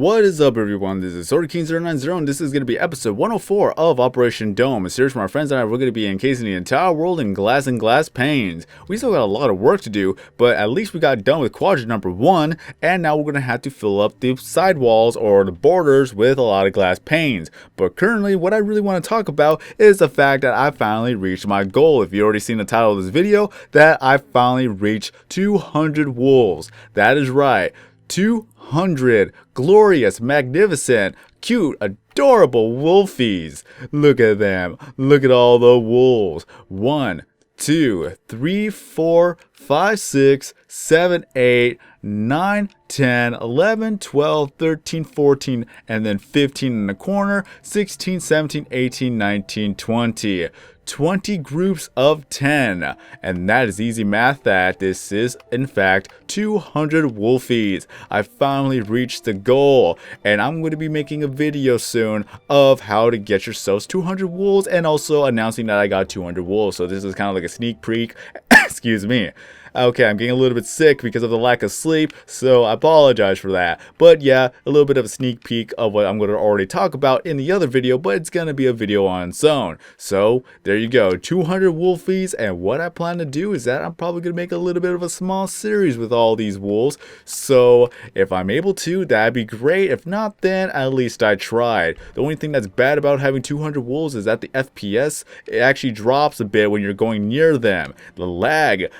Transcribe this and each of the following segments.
What is up, everyone? This is SwordKing090 and this is going to be episode 104 of Operation Dome, a series from our friends and I. We're going to be encasing the entire world in glass and glass panes. We still got a lot of work to do, but at least we got done with quadrant number 1, and now we're going to have to fill up the sidewalls or the borders with a lot of glass panes. But currently, what I really want to talk about is the fact that I finally reached my goal. If you already seen the title of this video, that I finally reached 200 wolves. That is right. 200 glorious, magnificent, cute, adorable wolfies. Look at them. Look at all the wolves. 1, 2, 3, 4, 5, 6, 7, 8, 9, 10, 11, 12, 13, 14, and then 15 in the corner, 16, 17, 18, 19, 20. 20 groups of 10, and that is easy math that this is in fact 200 wolfies. I finally reached the goal, and I'm going to be making a video soon of how to get yourselves 200 wolves and also announcing that I got 200 wolves. So this is kind of like a sneak peek. Excuse me. Okay, I'm getting a little bit sick because of the lack of sleep, so I apologize for that. But yeah, a little bit of a sneak peek of what I'm going to already talk about in the other video, but it's going to be a video on its own. So there you go, 200 wolfies, and what I plan to do is that I'm probably going to make a little bit of a small series with all these wolves. So if I'm able to, that'd be great. If not, then at least I tried. The only thing that's bad about having 200 wolves is that the FPS, it actually drops a bit when you're going near them. The lag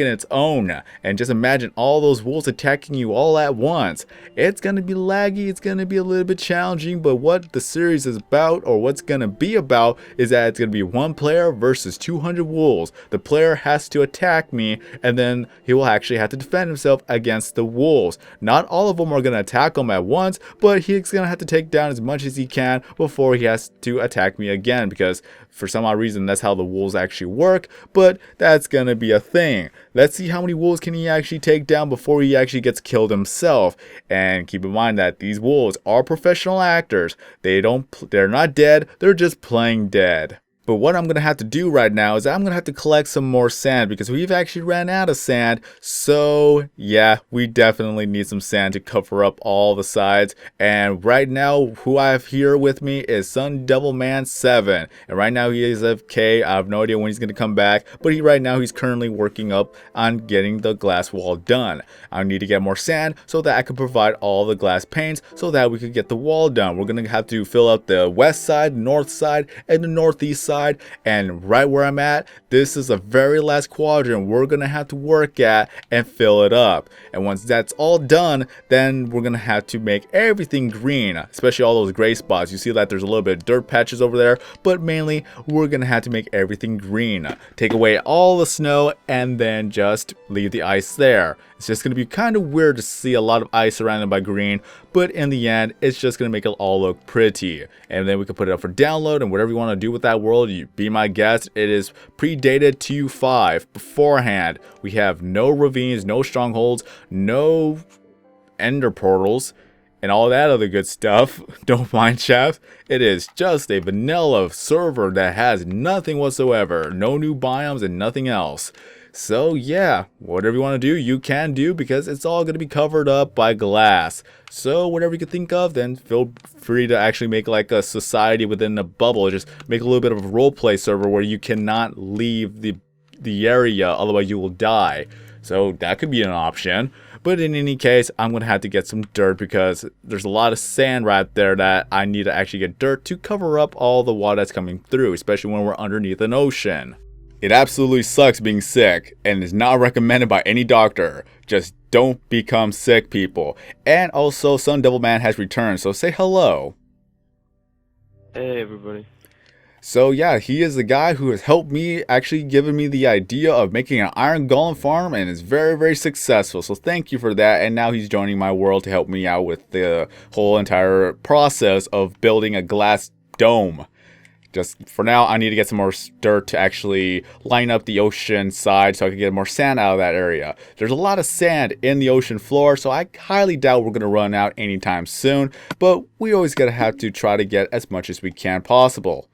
in its own, and just imagine all those wolves attacking you all at once. It's gonna be laggy, it's gonna be a little bit challenging, but what the series is about, or what's gonna be about, is that it's gonna be one player versus 200 wolves. The player has to attack me, and then he will actually have to defend himself against the wolves. Not all of them are gonna attack him at once, but he's gonna have to take down as much as he can before he has to attack me again, because for some odd reason that's how the wolves actually work. But that's gonna be a thing. Let's see how many wolves can he actually take down before he actually gets killed himself. And keep in mind that these wolves are professional actors. They're not dead, they're just playing dead. But what I'm going to have to do right now is I'm going to have to collect some more sand because we've actually ran out of sand. So yeah, we definitely need some sand to cover up all the sides. And right now, who I have here with me is Sun Devilman 7. And right now he is FK. I have no idea when he's going to come back. But right now he's currently working up on getting the glass wall done. I need to get more sand so that I can provide all the glass panes so that we could get the wall done. We're going to have to fill up the west side, north side, and the northeast side. And right where I'm at, this is the very last quadrant we're gonna have to work at and fill it up. And once that's all done, then we're gonna have to make everything green, especially all those gray spots. You see that there's a little bit of dirt patches over there, but mainly we're gonna have to make everything green. Take away all the snow and then just leave the ice there. It's just going to be kind of weird to see a lot of ice surrounded by green, but in the end, it's just going to make it all look pretty. And then we can put it up for download, and whatever you want to do with that world, you be my guest. It is predated TU5 beforehand. We have no ravines, no strongholds, no ender portals, and all that other good stuff. Don't mind, chaps. It is just a vanilla server that has nothing whatsoever. No new biomes and nothing else. So yeah, whatever you want to do, you can do, because it's all going to be covered up by glass. So whatever you can think of, then feel free to actually make like a society within a bubble. Just make a little bit of a roleplay server where you cannot leave the area, otherwise you will die. So that could be an option. But in any case, I'm going to have to get some dirt because there's a lot of sand right there that I need to actually get dirt to cover up all the water that's coming through, especially when we're underneath an ocean. It absolutely sucks being sick and is not recommended by any doctor. Just don't become sick, people. And also, Sun Devilman has returned, so say hello. Hey, everybody. So yeah, he is the guy who has helped me, actually given me the idea of making an iron golem farm, and is very, very successful. So thank you for that. And now he's joining my world to help me out with the whole entire process of building a glass dome. Just for now, I need to get some more dirt to actually line up the ocean side so I can get more sand out of that area. There's a lot of sand in the ocean floor, so I highly doubt we're going to run out anytime soon. But we always gotta have to try to get as much as we can possible.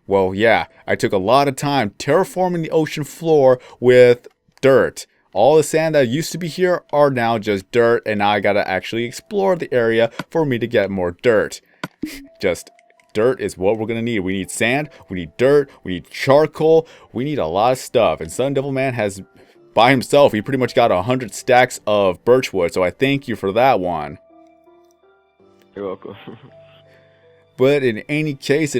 Well, yeah, I took a lot of time terraforming the ocean floor with dirt. All the sand that used to be here are now just dirt, and now I gotta actually explore the area for me to get more dirt. Just dirt is what we're gonna need. We need sand, we need dirt, we need charcoal, we need a lot of stuff. And Sun Devil Man has, by himself, he pretty much got 100 stacks of birchwood, so I thank you for that one. You're welcome. But in any case,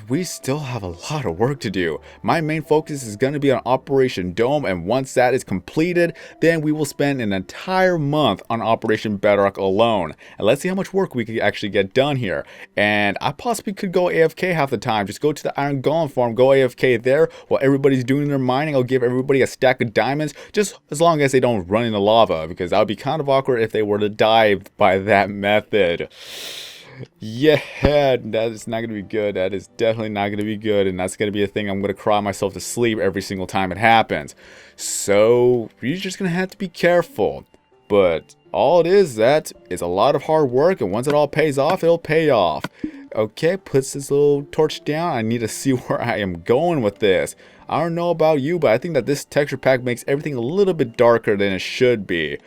we still have a lot of work to do. My main focus is going to be on Operation Dome, and once that is completed, then we will spend an entire month on Operation Bedrock alone. And let's see how much work we can actually get done here. And I possibly could go AFK half the time. Just go to the Iron Golem farm, go AFK there while everybody's doing their mining. I'll give everybody a stack of diamonds, just as long as they don't run into lava, because that would be kind of awkward if they were to die by that method. Yeah, that is not going to be good. That is definitely not going to be good. And that's going to be a thing I'm going to cry myself to sleep every single time it happens. So you're just going to have to be careful. But all it is, that is a lot of hard work. And once it all pays off, it'll pay off. Okay, puts this little torch down. I need to see where I am going with this. I don't know about you, but I think that this texture pack makes everything a little bit darker than it should be.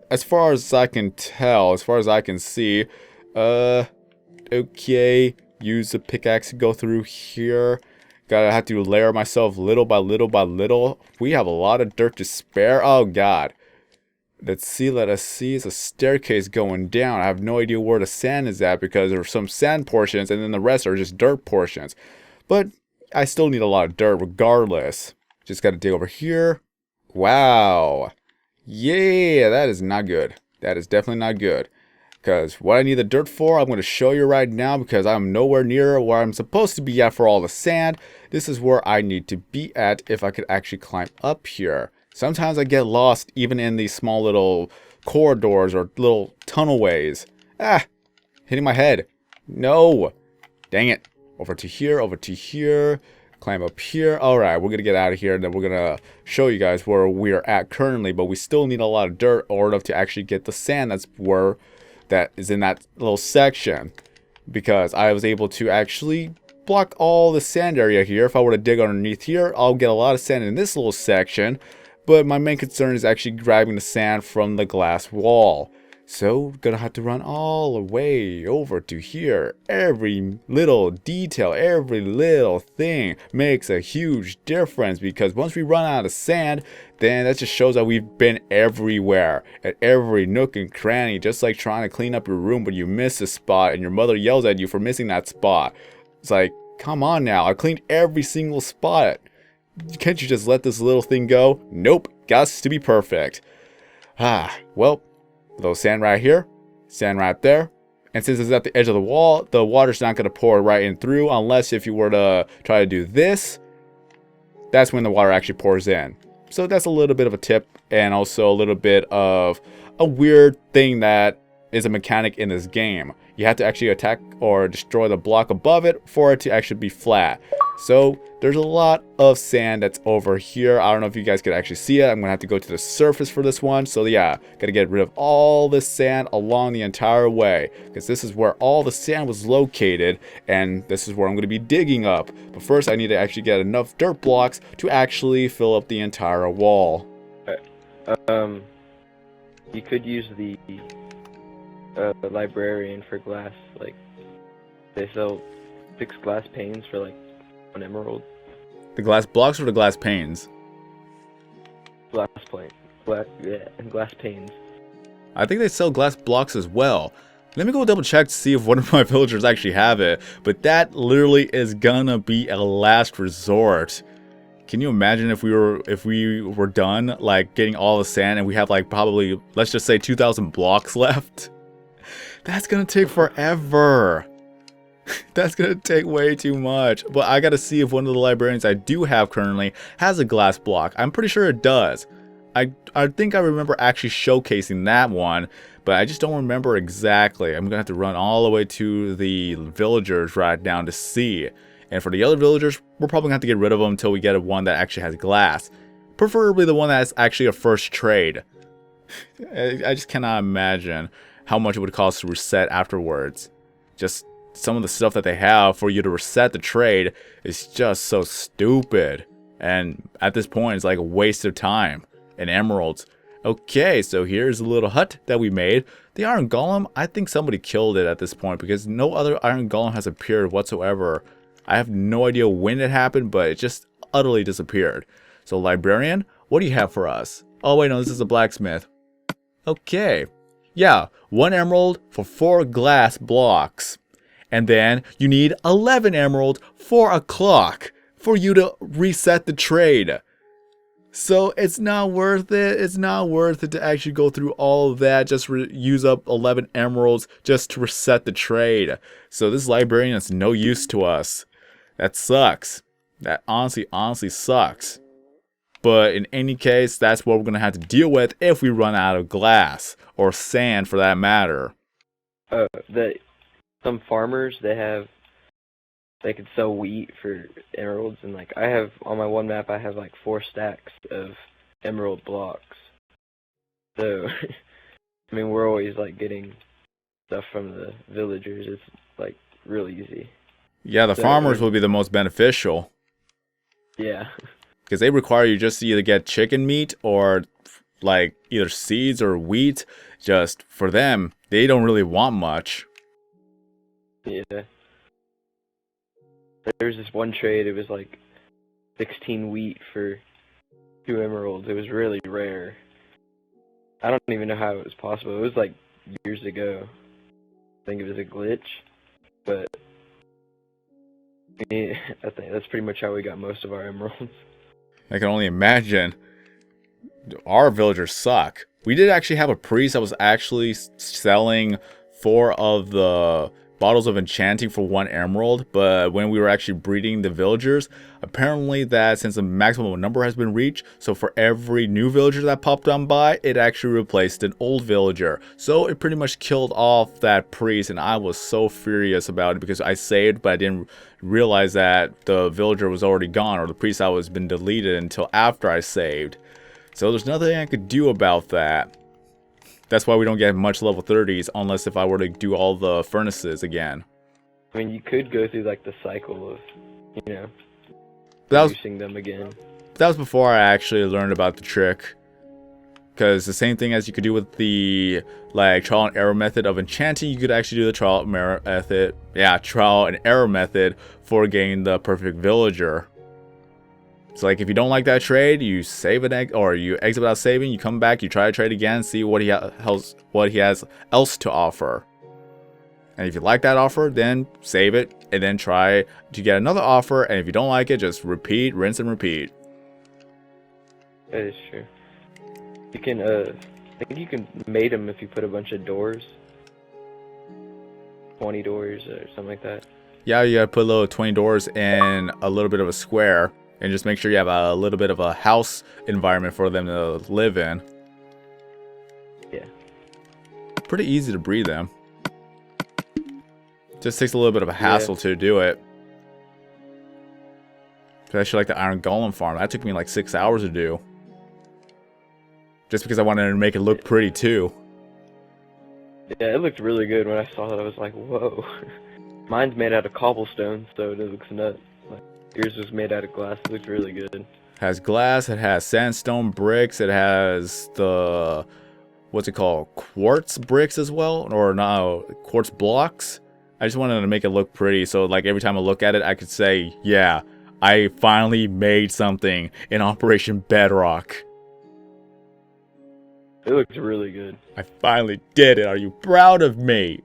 As far as I can tell, as far as I can see, okay, use the pickaxe to go through here. Gotta have to layer myself little by little by little. We have a lot of dirt to spare. Oh god. Let's see, let us see. It's a staircase going down. I have no idea where the sand is at because there are some sand portions and then the rest are just dirt portions. But I still need a lot of dirt regardless. Just gotta dig over here. Wow. Yeah, that is not good. That is definitely not good. Because what I need the dirt for, I'm going to show you right now, because I'm nowhere near where I'm supposed to be at for all the sand. This is where I need to be at if I could actually climb up here. Sometimes I get lost even in these small little corridors or little tunnel ways. Ah, hitting my head. No. Dang it. Over to here, climb up here. Alright, we're going to get out of here, and then we're going to show you guys where we are at currently. But we still need a lot of dirt in order to actually get the sand that is in that little section, because I was able to actually block all the sand area here. If I were to dig underneath here, I'll get a lot of sand in this little section, but my main concern is actually grabbing the sand from the glass wall. So gonna have to run all the way over to here. Every little detail, every little thing makes a huge difference, because once we run out of sand, then that just shows that we've been everywhere, at every nook and cranny, just like trying to clean up your room but you miss a spot and your mother yells at you for missing that spot. It's like, come on now, I cleaned every single spot. Can't you just let this little thing go? Nope, got to be perfect. Well, little sand right here, sand right there, and since it's at the edge of the wall, the water's not going to pour right in through, unless if you were to try to do this, that's when the water actually pours in. So that's a little bit of a tip, and also a little bit of a weird thing that is a mechanic in this game. You have to actually attack or destroy the block above it for it to actually be flat. So there's a lot of sand that's over here. I don't know if you guys could actually see it. I'm gonna have to go to the surface for this one. So yeah, gotta get rid of all this sand along the entire way, because this is where all the sand was located, and this is where I'm gonna be digging up. But first I need to actually get enough dirt blocks to actually fill up the entire wall. You could use the librarian for glass. Like, they sell 6 glass panes for like 1 emerald. The glass blocks or the glass panes? Glass plane. And glass panes. I think they sell glass blocks as well. Let me go double check to see if one of my villagers actually have it. But that literally is gonna be a last resort. Can you imagine if we were done like getting all the sand and we have like probably, let's just say 2,000 blocks left? That's gonna take forever. That's gonna take way too much. But I gotta see if one of the librarians I do have currently has a glass block. I'm pretty sure it does. I think I remember actually showcasing that one, but I just don't remember exactly. I'm gonna have to run all the way to the villagers right now to see. And for the other villagers, we're probably gonna have to get rid of them until we get one that actually has glass. Preferably the one that's actually a first trade. I just cannot imagine how much it would cost to reset afterwards. Just some of the stuff that they have for you to reset the trade is just so stupid. And at this point, it's like a waste of time. and emeralds. Okay, so here's a little hut that we made. The iron golem, I think somebody killed it at this point because no other iron golem has appeared whatsoever. I have no idea when it happened, but it just utterly disappeared. So librarian, what do you have for us? Oh wait, no, this is a blacksmith. Okay. Yeah, 1 emerald for 4 glass blocks. And then you need 11 emerald for a clock for you to reset the trade. So it's not worth it. It's not worth it to actually go through all of that. Just use up 11 emeralds just to reset the trade. So this librarian is no use to us. That sucks. That honestly sucks. But in any case, that's what we're going to have to deal with if we run out of glass. Or sand for that matter. Some farmers, they could sell wheat for emeralds, and like I have on my one map, I have like 4 stacks of emerald blocks. So, I mean, we're always like getting stuff from the villagers. It's like real easy. Yeah, the farmers will be the most beneficial. Yeah. Because they require you just to either get chicken meat or like either seeds or wheat. Just for them, they don't really want much. Yeah. There was this one trade, it was like 16 wheat for 2 emeralds. It was really rare. I don't even know how it was possible. It was like years ago. I think it was a glitch. But yeah, I think that's pretty much how we got most of our emeralds. I can only imagine. Our villagers suck. We did actually have a priest that was actually selling 4 of the bottles of enchanting for 1 emerald, but when we were actually breeding the villagers, apparently that since the maximum number has been reached, so for every new villager that popped on by, it actually replaced an old villager. So it pretty much killed off that priest, and I was so furious about it because I saved, but I didn't realize that the villager was already gone, or the priest that was been deleted until after I saved. So there's nothing I could do about that. That's why we don't get much level 30s unless if I were to do all the furnaces again. I mean, you could go through like the cycle of, you know, producing them again. That was before I actually learned about the trick. Because the same thing as you could do with the like trial and error method of enchanting, you could actually do the trial and error method. Yeah, trial and error method for getting the perfect villager. So like if you don't like that trade, you save an or you exit without saving, you come back, you try to trade again, see what he has else to offer. And if you like that offer, then save it and then try to get another offer, and if you don't like it, just repeat, rinse and repeat. That is true. You can I think you can mate them if you put a bunch of doors. 20 doors or something like that. Yeah, you gotta put a little 20 doors in a little bit of a square. And just make sure you have a little bit of a house environment for them to live in. Yeah. Pretty easy to breed them. Just takes a little bit of a hassle to do it. Especially like the iron golem farm. That took me like 6 hours to do. Just because I wanted to make it look pretty too. Yeah, it looked really good when I saw it. I was like, whoa. Mine's made out of cobblestone, so it looks nuts. Yours was made out of glass. It looks really good. It has glass. It has sandstone bricks. It has the, what's it called? Quartz bricks as well? Or no, quartz blocks. I just wanted to make it look pretty. So like every time I look at it, I could say, yeah, I finally made something in Operation Bedrock. It looks really good. I finally did it. Are you proud of me?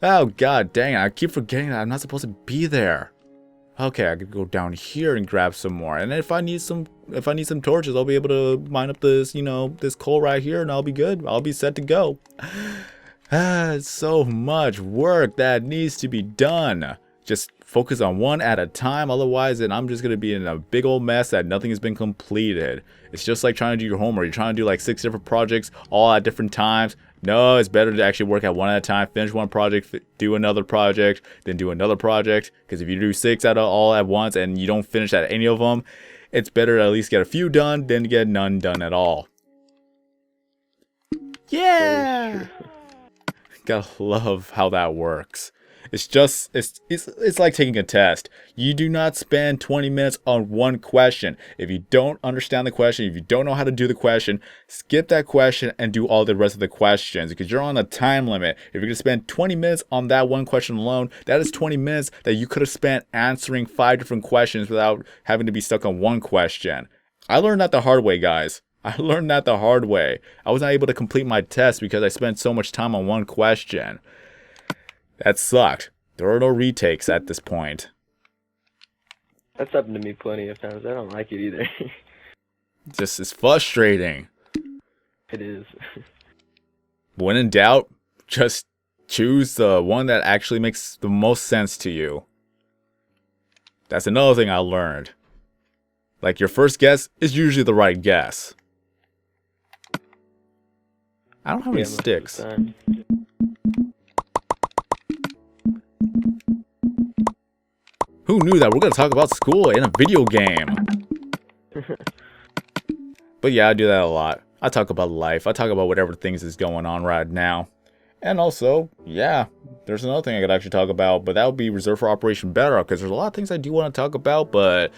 Oh, god dang it. I keep forgetting that I'm not supposed to be there. Okay, I could go down here and grab some more. And if I need some torches, I'll be able to mine up this, you know, this coal right here, and I'll be good. I'll be set to go. It's so much work that needs to be done. Just focus on one at a time, otherwise then I'm just gonna be in a big old mess that nothing has been completed. It's just like trying to do your homework. You're trying to do like 6 different projects all at different times. No, it's better to actually work at one at a time, finish one project, do another project, then do another project. Because if you do 6 out of all at once and you don't finish at any of them, it's better to at least get a few done than to get none done at all. Yeah! Gotta love how that works. It's like taking a test. You do not spend 20 minutes on one question. If you don't understand the question, if you don't know how to do the question, skip that question and do all the rest of the questions because you're on a time limit. If you're going to spend 20 minutes on that one question alone, that is 20 minutes that you could have spent answering 5 different questions without having to be stuck on one question. I learned that the hard way, guys. I learned that the hard way. I was not able to complete my test because I spent so much time on one question. That sucked. There are no retakes at this point. That's happened to me plenty of times. I don't like it either. Just it's frustrating. It is. When in doubt, just choose the one that actually makes the most sense to you. That's another thing I learned. Like, your first guess is usually the right guess. I don't have any sticks. Who knew that we're going to talk about school in a video game? But yeah, I do that a lot. I talk about life. I talk about whatever things is going on right now. And also, yeah, there's another thing I could actually talk about, but that would be reserved for Operation Bedrock, because there's a lot of things I do want to talk about, but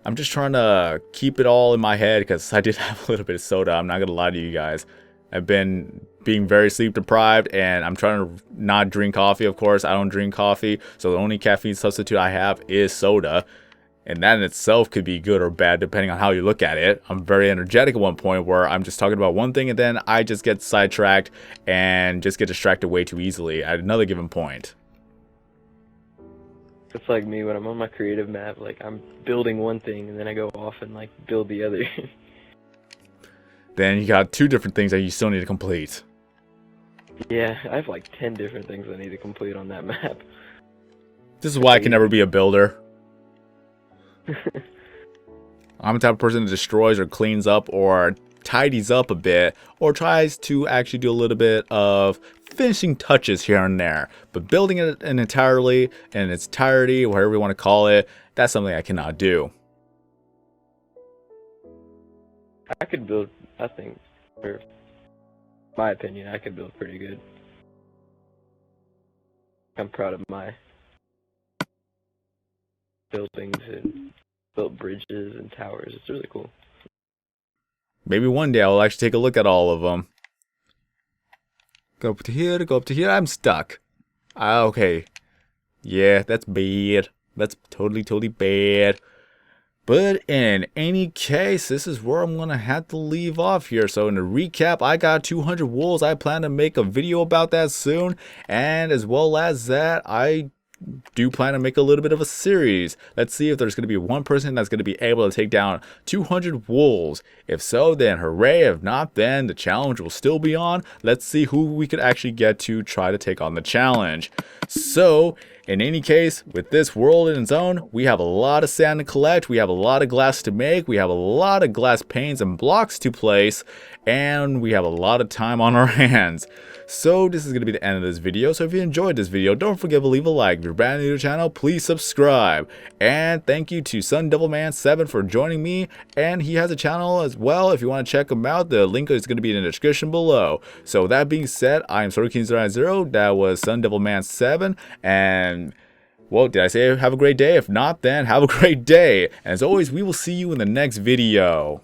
I'm just trying to keep it all in my head, because I did have a little bit of soda. I'm not going to lie to you guys. I've been being very sleep deprived, and I'm trying to not drink coffee, of course. I don't drink coffee, so the only caffeine substitute I have is soda. And that in itself could be good or bad depending on how you look at it. I'm very energetic at one point where I'm just talking about one thing and then I just get sidetracked and just get distracted way too easily at another given point. It's like me when I'm on my creative map, like I'm building one thing and then I go off and like build the other. Then you got 2 different things that you still need to complete. Yeah, I have like 10 different things I need to complete on that map. This is why I can never be a builder. I'm the type of person that destroys or cleans up or tidies up a bit or tries to actually do a little bit of finishing touches here and there. But building it entirely in its entirety, whatever you want to call it, that's something I cannot do. I could build, I think, for my opinion, I could build pretty good. I'm proud of my buildings and built bridges and towers. It's really cool. Maybe one day I'll actually take a look at all of them. Go up to here, go up to here. I'm stuck. Okay. Yeah, that's bad. That's totally bad. But in any case, this is where I'm going to have to leave off here. So in a recap, I got 200 wolves. I plan to make a video about that soon. And as well as that, I do plan to make a little bit of a series. Let's see if there's going to be one person that's going to be able to take down 200 wolves. If so, then hooray. If not, then the challenge will still be on. Let's see who we could actually get to try to take on the challenge. So in any case, with this world in its own, we have a lot of sand to collect, we have a lot of glass to make, we have a lot of glass panes and blocks to place, and we have a lot of time on our hands. So this is going to be the end of this video. So if you enjoyed this video, don't forget to leave a like. If you're brand new to the channel, please subscribe. And thank you to SunDevilman7 for joining me. And he has a channel as well. If you want to check him out, the link is going to be in the description below. So that being said, I am SwordKing090. That was SunDevilman7. And well, did I say have a great day? If not, then have a great day. And as always, we will see you in the next video.